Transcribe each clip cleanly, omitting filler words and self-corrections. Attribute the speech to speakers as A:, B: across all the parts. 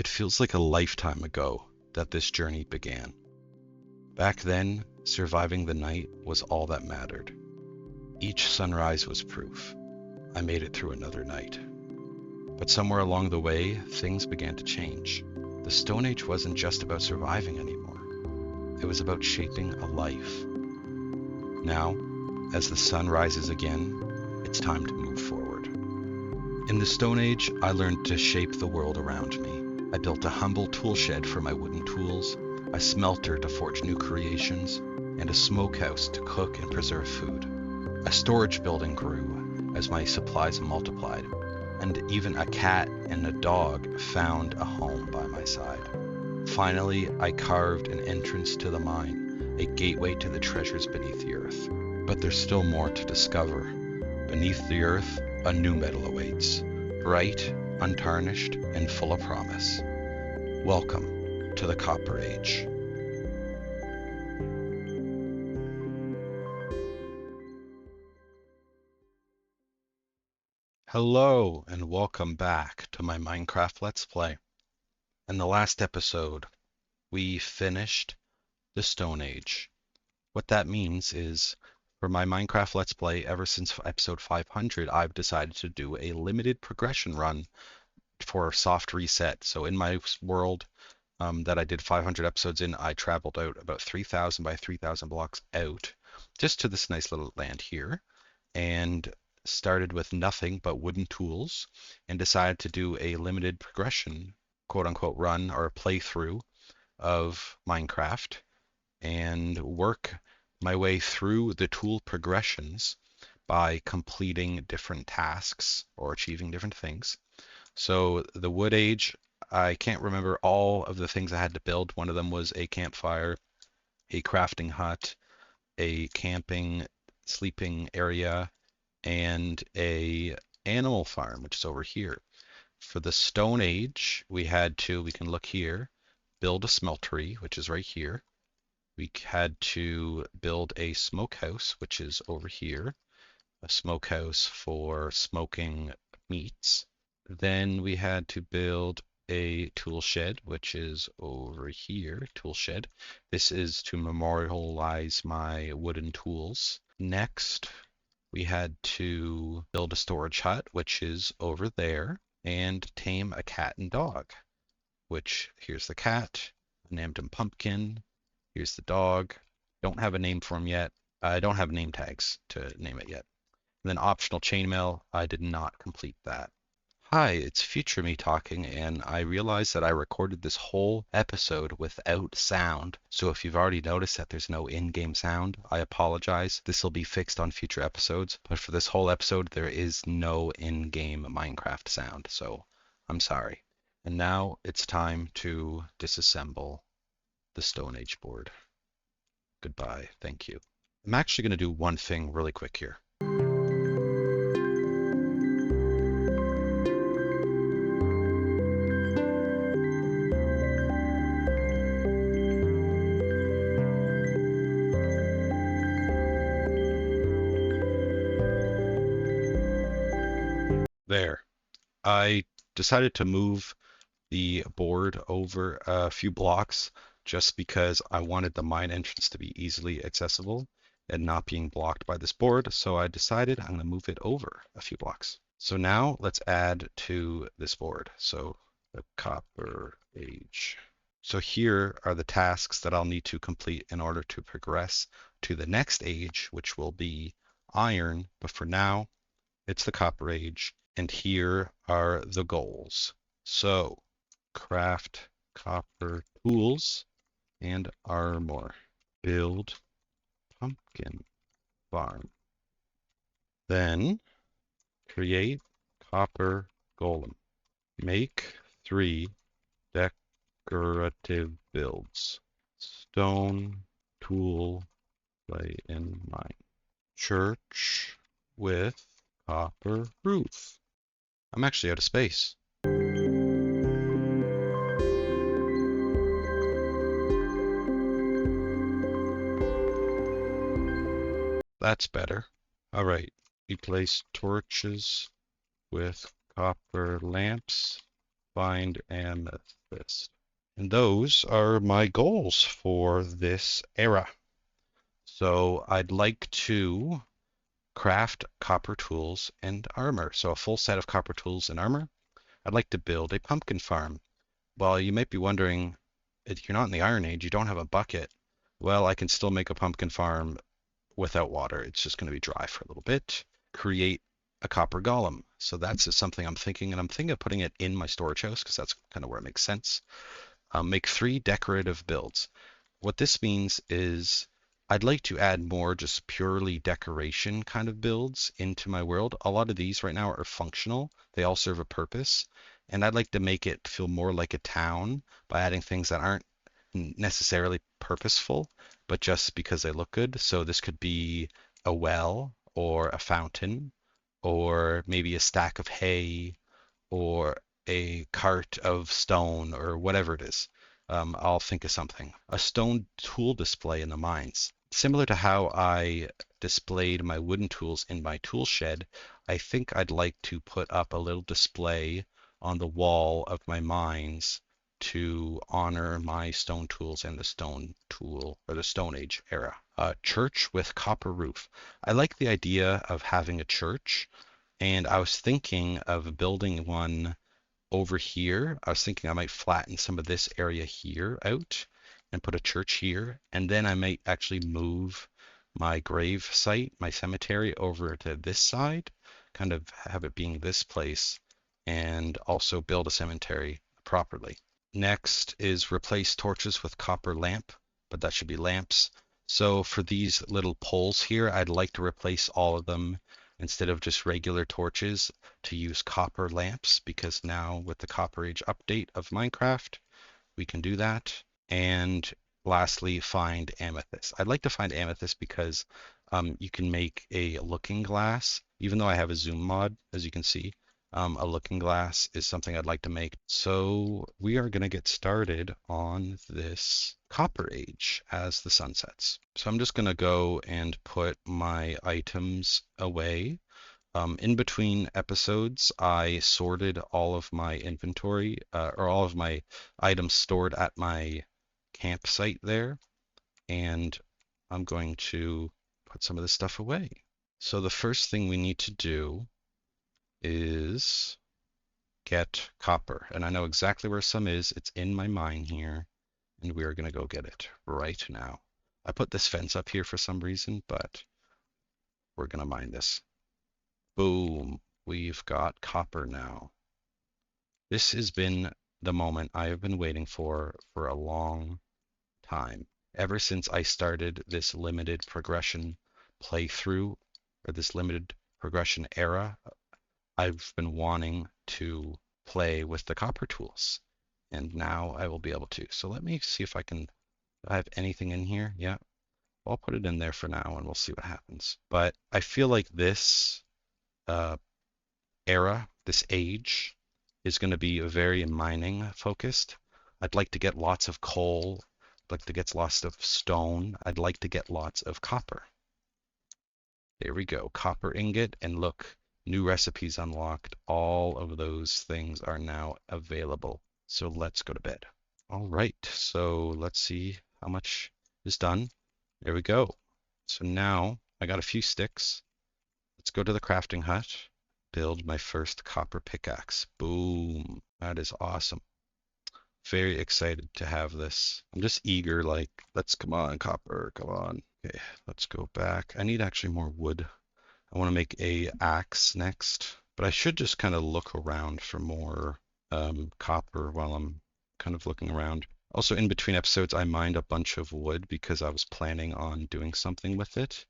A: It feels like a lifetime ago that this journey began. Back then, surviving the night was all that mattered. Each sunrise was proof. I made it through another night. But somewhere along the way, things began to change. The Stone Age wasn't just about surviving anymore. It was about shaping a life. Now, as the sun rises again, it's time to move forward. In the Stone Age, I learned to shape the world around me. I built a humble tool shed for my wooden tools, a smelter to forge new creations, and a smokehouse to cook and preserve food. A storage building grew as my supplies multiplied, and even a cat and a dog found a home by my side. Finally, I carved an entrance to the mine, a gateway to the treasures beneath the earth. But there's still more to discover. Beneath the earth, a new metal awaits, bright, untarnished, and full of promise. Welcome to the Copper Age. Hello, and welcome back to my Minecraft Let's Play. In the last episode, we finished the Stone Age. What that means is, for my Minecraft Let's Play, ever since episode 500, I've decided to do a limited progression run for a soft reset. So in my world that I did 500 episodes in, I traveled out about 3,000 by 3,000 blocks out, just to this nice little land here, and started with nothing but wooden tools, and decided to do a limited progression, quote unquote, run or playthrough of Minecraft, and work my way through the tool progressions by completing different tasks or achieving different things. So the Wood Age, I can't remember all of the things I had to build. One of them was a campfire, a crafting hut, a camping, sleeping area, and a animal farm, which is over here. For the Stone Age, we can look here, build a smeltery, which is right here. We had to build a smokehouse, which is over here, a smokehouse for smoking meats. Then we had to build a tool shed, which is over here, tool shed. This is to memorialize my wooden tools. Next, we had to build a storage hut, which is over there, and tame a cat and dog, which here's the cat. I named him Pumpkin. Here's the dog. Don't have a name for him yet. I don't have name tags to name it yet. And then optional chainmail, I did not complete that. Hi, it's future me talking, and I realized that I recorded this whole episode without sound. So if you've already noticed that there's no in-game sound, I apologize. This will be fixed on future episodes, but for this whole episode, there is no in-game Minecraft sound, so I'm sorry. And now it's time to disassemble the Stone Age board. Goodbye, thank you. I'm actually going to do one thing really quick here. There. I decided to move the board over a few blocks just because I wanted the mine entrance to be easily accessible and not being blocked by this board. So I decided I'm going to move it over a few blocks. So now let's add to this board. So the Copper Age. So here are the tasks that I'll need to complete in order to progress to the next age, which will be Iron. But for now, it's the Copper Age. And here are the goals. So craft copper tools and armor. Build pumpkin farm. Then create copper golem. Make 3 decorative builds. Stone tool play in mine. Church with copper roof. I'm actually out of space. That's better. All right, we place torches with copper lamps Find amethyst. And those are my goals for this era. So I'd like to craft copper tools and armor. So a full set of copper tools and armor. I'd like to build a pumpkin farm. Well, you might be wondering, if you're not in the Iron Age, you don't have a bucket. Well, I can still make a pumpkin farm without water. It's just going to be dry for a little bit. Create a copper golem. So that's just something I'm thinking, and I'm thinking of putting it in my storage house because that's kind of where it makes sense. Make 3 decorative builds. What this means is I'd like to add more just purely decoration kind of builds into my world. A lot of these right now are functional. They all serve a purpose. And I'd like to make it feel more like a town by adding things that aren't necessarily purposeful, but just because they look good. So this could be a well or a fountain or maybe a stack of hay or a cart of stone or whatever it is. I'll think of something. A stone tool display in the mines. Similar to how I displayed my wooden tools in my tool shed, I think I'd like to put up a little display on the wall of my mines to honor my stone tools and the stone tool or the Stone Age era. A church with copper roof. I like the idea of having a church, and I was thinking of building one over here. I was thinking I might flatten some of this area here out and put a church here. And then I might actually move my grave site, my cemetery, over to this side, kind of have it being this place, and also build a cemetery properly. Next is replace torches with copper lamp, but that should be lamps. So for these little poles here, I'd like to replace all of them instead of just regular torches to use copper lamps because now with the Copper Age update of Minecraft, we can do that. And lastly, find amethyst. I'd like to find amethyst because you can make a looking glass. Even though I have a zoom mod, as you can see, a looking glass is something I'd like to make. So we are going to get started on this Copper Age as the sun sets. So I'm just going to go and put my items away. In between episodes, I sorted all of my inventory or all of my items stored at my campsite there, and I'm going to put some of this stuff away. So the first thing we need to do is get copper, and I know exactly where some is. It's in my mine here, and we are going to go get it right now. I put this fence up here for some reason, but we're going to mine this. Boom. We've got copper now. This has been the moment I have been waiting for a long time. Ever since I started this limited progression playthrough, or this limited progression era, I've been wanting to play with the copper tools. And now I will be able to. So let me see if I can, I have anything in here. Yeah, I'll put it in there for now and we'll see what happens. But I feel like this uh, era, this age, is going to be very mining focused. I'd like to get lots of coal. I'd like to get lots of stone. I'd like to get lots of copper. There we go. Copper ingot. And look, new recipes unlocked. All of those things are now available. So let's go to bed. All right. So let's see how much is done. There we go. So now I got a few sticks. Let's go to the crafting hut. Build my first copper pickaxe. Boom. That is awesome. Very excited to have this. I'm just eager, like, let's come on, copper, come on. Okay, let's go back. I need actually more wood. I want to make a axe next, but I should just kind of look around for more copper while I'm kind of looking around. Also, in between episodes, I mined a bunch of wood because I was planning on doing something with it,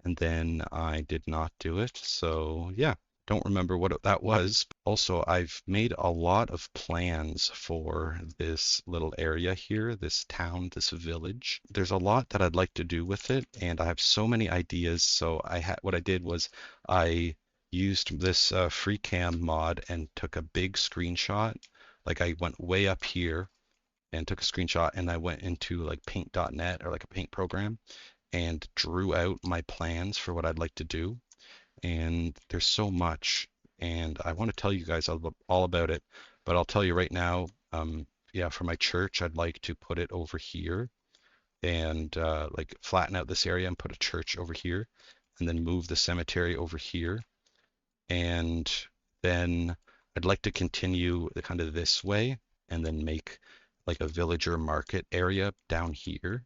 A: and then I did not do it. So yeah, don't remember what that was. Also, I've made a lot of plans for this little area here, this town, this village. There's a lot that I'd like to do with it, and I have so many ideas. So what I did was I used this free cam mod and took a big screenshot. Like I went way up here and took a screenshot, and I went into like paint.net or like a paint program and drew out my plans for what I'd like to do. And there's so much, and I want to tell you guys all about it. But I'll tell you right now, yeah, for my church, I'd like to put it over here and like flatten out this area and put a church over here, and then move the cemetery over here. And then I'd like to continue the kind of this way and then make like a villager market area down here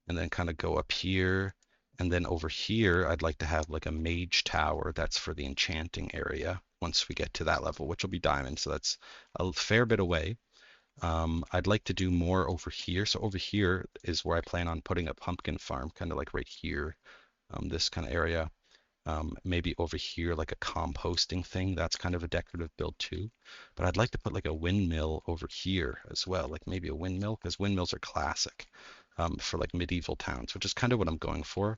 A: and then kind of go up here. And then over here, I'd like to have like a mage tower that's for the enchanting area once we get to that level, which will be diamond. So that's a fair bit away. I'd like to do more over here. So over here is where I plan on putting a pumpkin farm, kind of like right here, this kind of area. Maybe over here, like a composting thing. That's kind of a decorative build too. But I'd like to put like a windmill over here as well, like maybe a windmill, because windmills are classic for like medieval towns, which is kind of what I'm going for.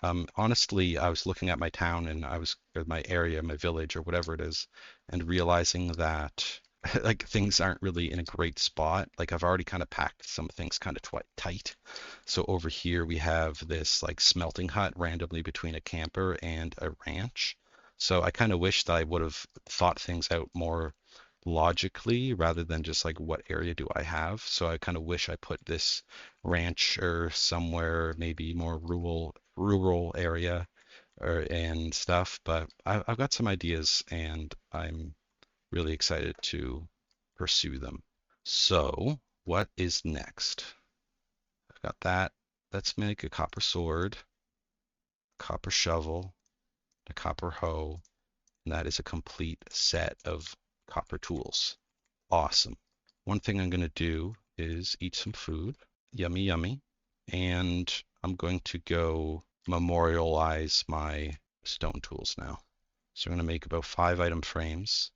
A: Honestly, I was looking at my town and or my area, my village, or whatever it is, and realizing that like things aren't really in a great spot. Like I've already kind of packed some things kind of tight. So over here we have this like smelting hut randomly between a camper and a ranch. So I kind of wish that I would have thought things out more logically rather than just like what area do I have. So I kind of wish I put this ranch or somewhere maybe more rural area and stuff. But I've got some ideas and I'm really excited to pursue them. So what is next? I've got that. Let's make a copper sword, copper shovel, a copper hoe, and that is a complete set of copper tools. Awesome. One thing I'm going to do is eat some food. Yummy, yummy. And I'm going to go memorialize my stone tools now. So I'm going to make about 5 item frames.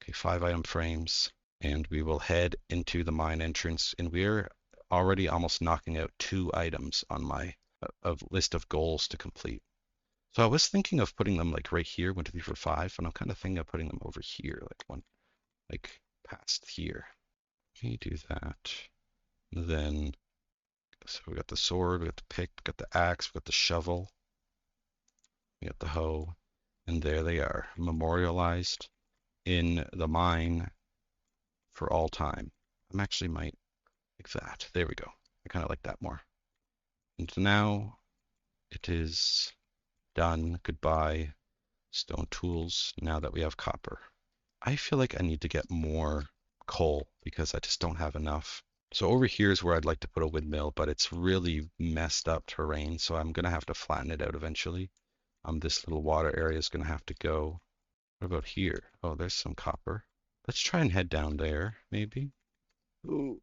A: Okay, 5 item frames. And we will head into the mine entrance. And we're already almost knocking out 2 items on my list of goals to complete. So I was thinking of putting them like right here, 1, 2, 3, 4, 5, and I'm kind of thinking of putting them over here, like past here. Let me do that. Then, so we got the sword, we got the pick, we got the axe, we got the shovel, we got the hoe, and there they are, memorialized in the mine for all time. I'm actually might like that. There we go. I kind of like that more. And now it is done. Goodbye, stone tools, now that we have copper. I feel like I need to get more coal because I just don't have enough. So over here is where I'd like to put a windmill, but it's really messed up terrain, so I'm gonna have to flatten it out eventually. This little water area is gonna have to go. What about here? Oh, there's some copper. Let's try and head down there, maybe. Ooh,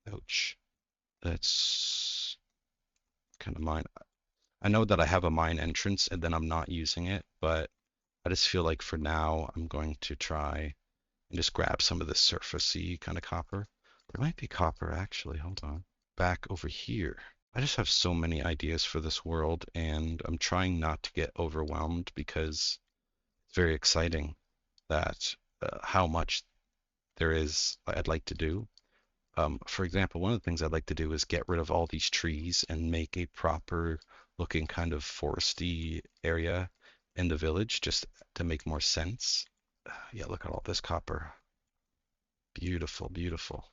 A: ouch. That's kind of mine. I know that I have a mine entrance and then I'm not using it, but I just feel like for now I'm going to try and just grab some of the surfacey kind of copper. There might be copper actually. Hold on. Back over here. I just have so many ideas for this world and I'm trying not to get overwhelmed because it's very exciting that how much there is I'd like to do. For example, one of the things I'd like to do is get rid of all these trees and make a proper looking kind of foresty area in the village just to make more sense. Yeah, look at all this copper. Beautiful, beautiful.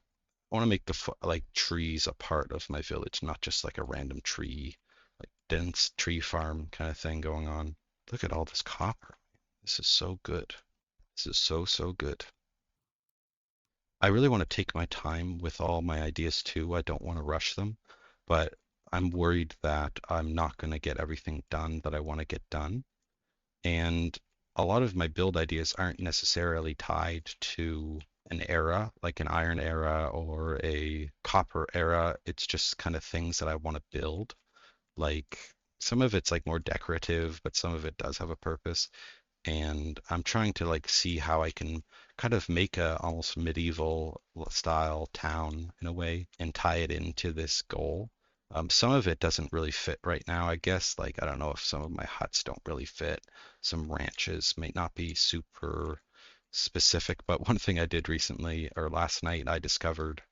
A: I want to make the like trees a part of my village, not just like a random tree, like dense tree farm kind of thing going on. Look at all this copper. This is so good. This is so, so good. I really want to take my time with all my ideas too. I don't want to rush them, but I'm worried that I'm not going to get everything done that I want to get done. And a lot of my build ideas aren't necessarily tied to an era, like an iron era or a copper era. It's just kind of things that I want to build. Like some of it's like more decorative, but some of it does have a purpose and I'm trying to like see how I can kind of make a almost medieval style town in a way and tie it into this goal. Some of it doesn't really fit right now, I guess. Like I don't know if some of my huts don't really fit. Some ranches may not be super specific, but one thing I did recently or last night I discovered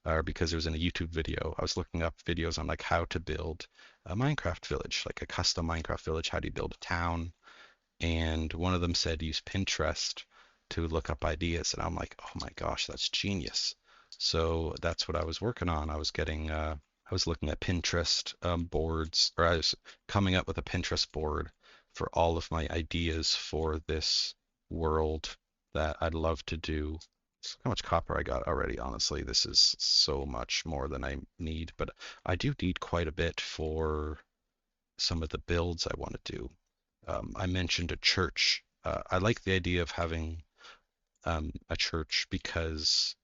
A: or because it was in a YouTube video. I was looking up videos on like how to build a Minecraft village, like a custom Minecraft village. How do you build a town? And one of them said use Pinterest. to look up ideas, and I'm like, oh my gosh, that's genius. So that's what I was working on. I was looking at Pinterest boards, or I was coming up with a Pinterest board for all of my ideas for this world that I'd love to do. So how much copper I got already, honestly. This is so much more than I need, but I do need quite a bit for some of the builds I want to do. I mentioned a church. I like the idea of having a church because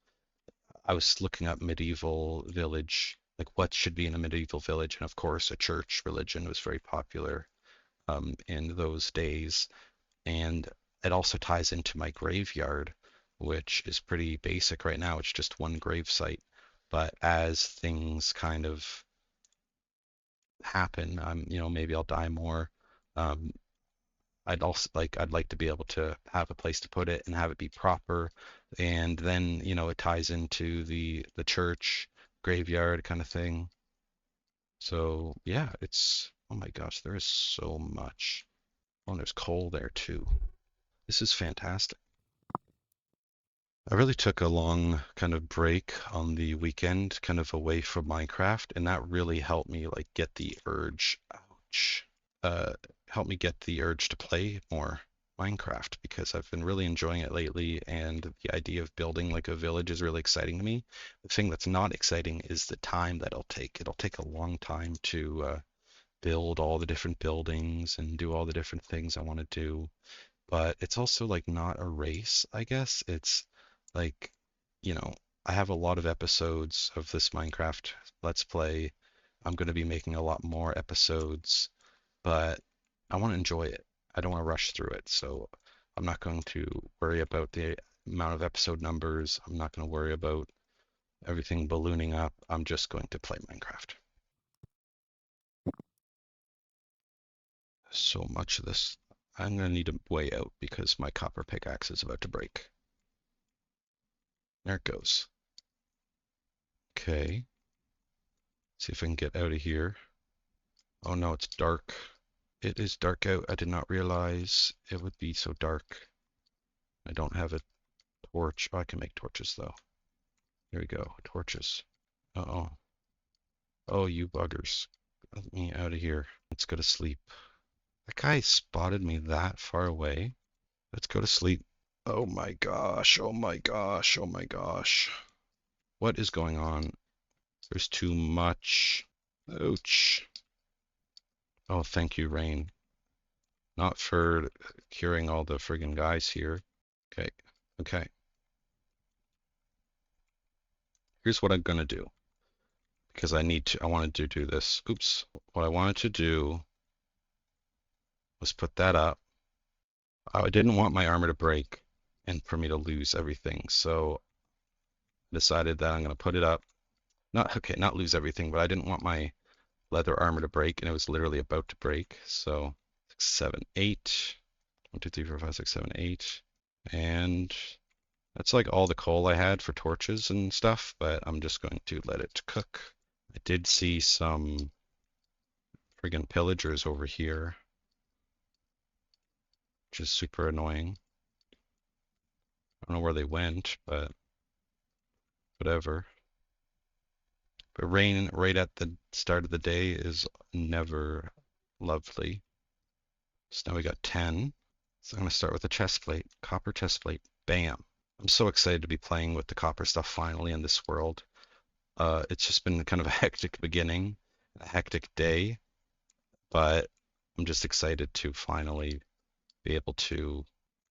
A: I was looking up medieval village, like what should be in a medieval village, and of course, a church religion was very popular in those days. And it also ties into my graveyard, which is pretty basic right now. It's just one grave site. But as things kind of happen, maybe I'll die more. Um, I'd like to be able to have a place to put it and have it be proper. And then, it ties into the church graveyard kind of thing. So yeah, oh my gosh, there is so much. Oh, and there's coal there too. This is fantastic. I really took a long kind of break on the weekend, kind of away from Minecraft, and that really helped me like get the urge, ouch, uh, helped me get the urge to play more Minecraft because I've been really enjoying it lately, and the idea of building like a village is really exciting to me. The thing that's not exciting is the time that it'll take. It'll take a long time to build all the different buildings and do all the different things I want to do, but it's also like not a race, I guess. It's like, you know, I have a lot of episodes of this Minecraft Let's Play. I'm going to be making a lot more episodes, but I want to enjoy it. I don't want to rush through it. So I'm not going to worry about the amount of episode numbers. I'm not going to worry about everything ballooning up. I'm just going to play Minecraft. So much of this, I'm going to need a way out because my copper pickaxe is about to break. There it goes. Okay. See if I can get out of here. Oh no, it's dark. It is dark out. I did not realize it would be so dark. I don't have a torch. Oh, I can make torches though. Here we go. Torches. Uh-oh. Oh, you buggers. Let me out of here. Let's go to sleep. That guy spotted me that far away. Let's go to sleep. Oh my gosh. Oh my gosh. Oh my gosh. What is going on? There's too much. Ouch. Oh, thank you, Rain. Not for curing all the friggin' guys here. Okay, okay. Here's what I'm gonna do because I wanted to do this. Oops. What I wanted to do was put that up. I didn't want my armor to break and for me to lose everything. So I decided that I'm gonna put it up. Not lose everything, but I didn't want my leather armor to break and it was literally about to break. So 6, 7, 8. 1, 2, 3, 4, 5, 6, 7, 8. And that's like all the coal I had for torches and stuff, but I'm just going to let it cook. I did see some friggin' pillagers over here, which is super annoying. I don't know where they went, but whatever. But rain right at the start of the day is never lovely. So now we got 10. So I'm going to start with a chest plate, copper chest plate. Bam. I'm so excited to be playing with the copper stuff finally in this world. It's just been kind of a hectic beginning, a hectic day, but I'm just excited to finally be able to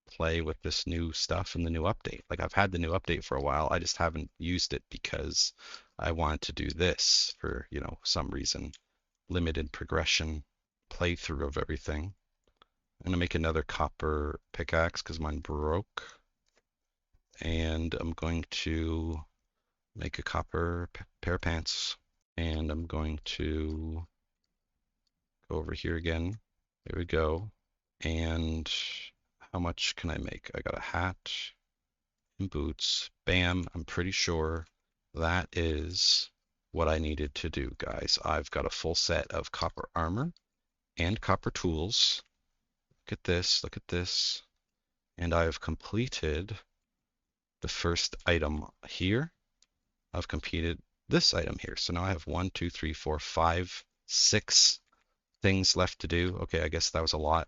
A: play with this new stuff and the new update. Like I've had the new update for a while, I just haven't used it because I wanted to do this for, some reason. Limited progression playthrough of everything. I'm gonna make another copper pickaxe because mine broke. And I'm going to make a copper pair of pants. And I'm going to go over here again. There we go. And how much can I make? I got a hat and boots. Bam, I'm pretty sure that is what I needed to do, guys. I've got a full set of copper armor and copper tools. Look at this, look at this. and I have completed the first item here. I've completed this item here. So now I have 1, 2, 3, 4, 5, 6 things left to do. Okay, I guess that was a lot.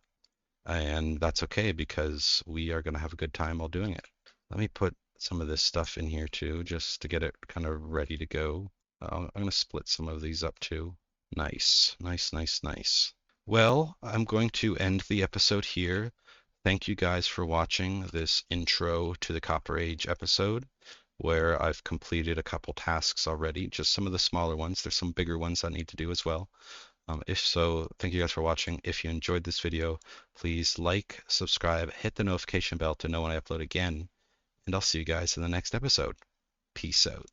A: And that's okay because we are going to have a good time while doing it. Let me put some of this stuff in here too, just to get it kind of ready to go. I'm going to split some of these up too. Nice, nice, nice, nice. Well, I'm going to end the episode here. Thank you guys for watching this intro to the Copper Age episode, where I've completed a couple tasks already, just some of the smaller ones. There's some bigger ones I need to do as well. If so, thank you guys for watching. If you enjoyed this video, please like, subscribe, hit the notification bell to know when I upload again, and I'll see you guys in the next episode. Peace out.